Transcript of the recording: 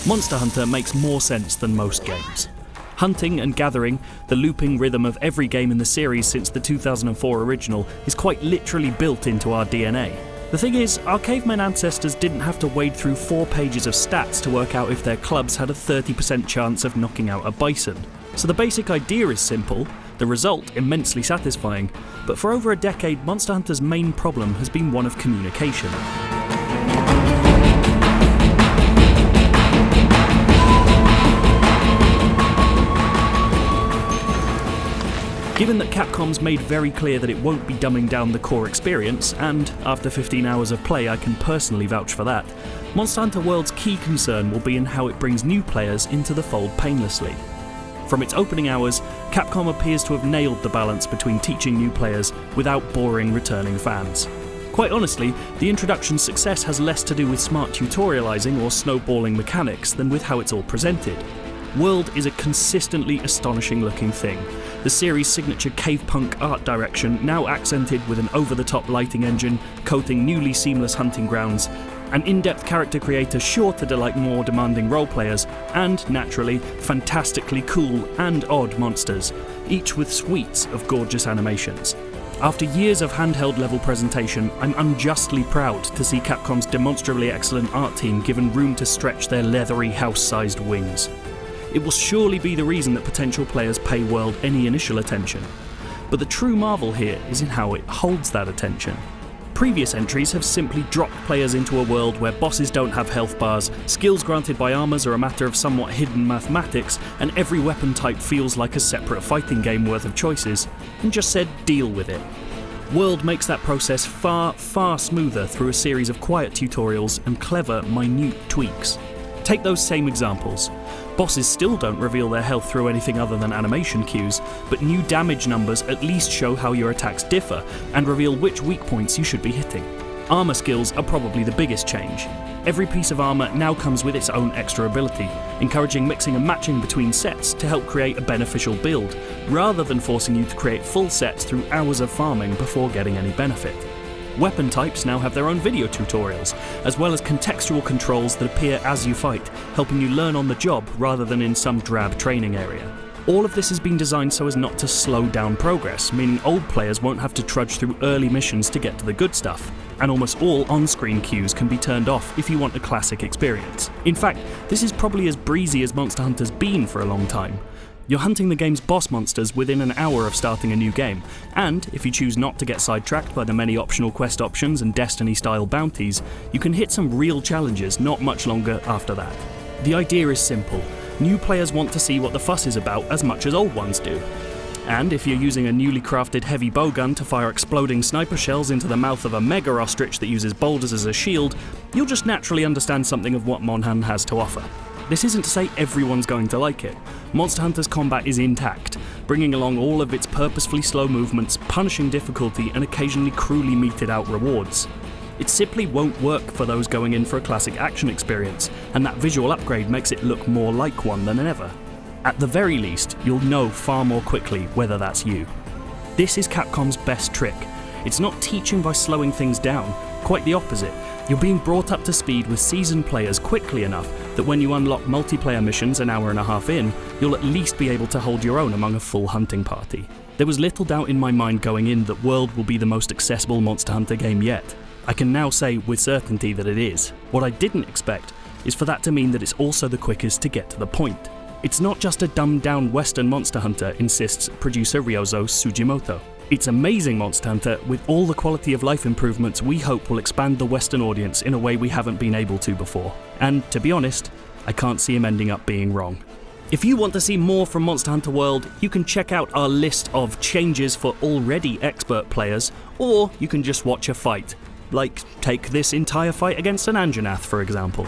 Monster Hunter makes more sense than most games. Hunting and gathering, the looping rhythm of every game in the series since the 2004 original, is quite literally built into our DNA. The thing is, our cavemen ancestors didn't have to wade through 4 pages of stats to work out if their clubs had a 30% chance of knocking out a bison. So the basic idea is simple, the result immensely satisfying, but for over a decade Monster Hunter's main problem has been one of communication. Given that Capcom's made very clear that it won't be dumbing down the core experience, and after 15 hours of play I can personally vouch for that, Monster Hunter World's key concern will be in how it brings new players into the fold painlessly. From its opening hours, Capcom appears to have nailed the balance between teaching new players without boring returning fans. Quite honestly, the introduction's success has less to do with smart tutorializing or snowballing mechanics than with how it's all presented. World is a consistently astonishing looking thing. The series' signature cave punk art direction, now accented with an over-the-top lighting engine, coating newly seamless hunting grounds, an in-depth character creator sure to delight more demanding role-players, and, naturally, fantastically cool and odd monsters, each with suites of gorgeous animations. After years of handheld-level presentation, I'm unjustly proud to see Capcom's demonstrably excellent art team given room to stretch their leathery house-sized wings. It will surely be the reason that potential players pay World any initial attention. But the true marvel here is in how it holds that attention. Previous entries have simply dropped players into a world where bosses don't have health bars, skills granted by armors are a matter of somewhat hidden mathematics, and every weapon type feels like a separate fighting game worth of choices, and just said deal with it. World makes that process far, far smoother through a series of quiet tutorials and clever, minute tweaks. Take those same examples. Bosses still don't reveal their health through anything other than animation cues, but new damage numbers at least show how your attacks differ and reveal which weak points you should be hitting. Armor skills are probably the biggest change. Every piece of armor now comes with its own extra ability, encouraging mixing and matching between sets to help create a beneficial build, rather than forcing you to create full sets through hours of farming before getting any benefit. Weapon types now have their own video tutorials, as well as contextual controls that appear as you fight, helping you learn on the job rather than in some drab training area. All of this has been designed so as not to slow down progress, meaning old players won't have to trudge through early missions to get to the good stuff, and almost all on-screen cues can be turned off if you want a classic experience. In fact, this is probably as breezy as Monster Hunter's been for a long time. You're hunting the game's boss monsters within an hour of starting a new game, and if you choose not to get sidetracked by the many optional quest options and Destiny-style bounties, you can hit some real challenges not much longer after that. The idea is simple. New players want to see what the fuss is about as much as old ones do. And if you're using a newly crafted heavy bowgun to fire exploding sniper shells into the mouth of a mega ostrich that uses boulders as a shield, you'll just naturally understand something of what Monhan has to offer. This isn't to say everyone's going to like it. Monster Hunter's combat is intact, bringing along all of its purposefully slow movements, punishing difficulty, and occasionally cruelly meted out rewards. It simply won't work for those going in for a classic action experience, and that visual upgrade makes it look more like one than ever. At the very least, you'll know far more quickly whether that's you. This is Capcom's best trick. It's not teaching by slowing things down, quite the opposite. You're being brought up to speed with seasoned players quickly enough that when you unlock multiplayer missions an hour and a half in, you'll at least be able to hold your own among a full hunting party. There was little doubt in my mind going in that World will be the most accessible Monster Hunter game yet. I can now say with certainty that it is. What I didn't expect is for that to mean that it's also the quickest to get to the point. It's not just a dumbed-down Western Monster Hunter, insists producer Ryozo Tsujimoto. It's amazing Monster Hunter with all the quality of life improvements we hope will expand the Western audience in a way we haven't been able to before. And, to be honest, I can't see him ending up being wrong. If you want to see more from Monster Hunter World, you can check out our list of changes for already expert players, or you can just watch a fight. Like, take this entire fight against an Anjanath, for example.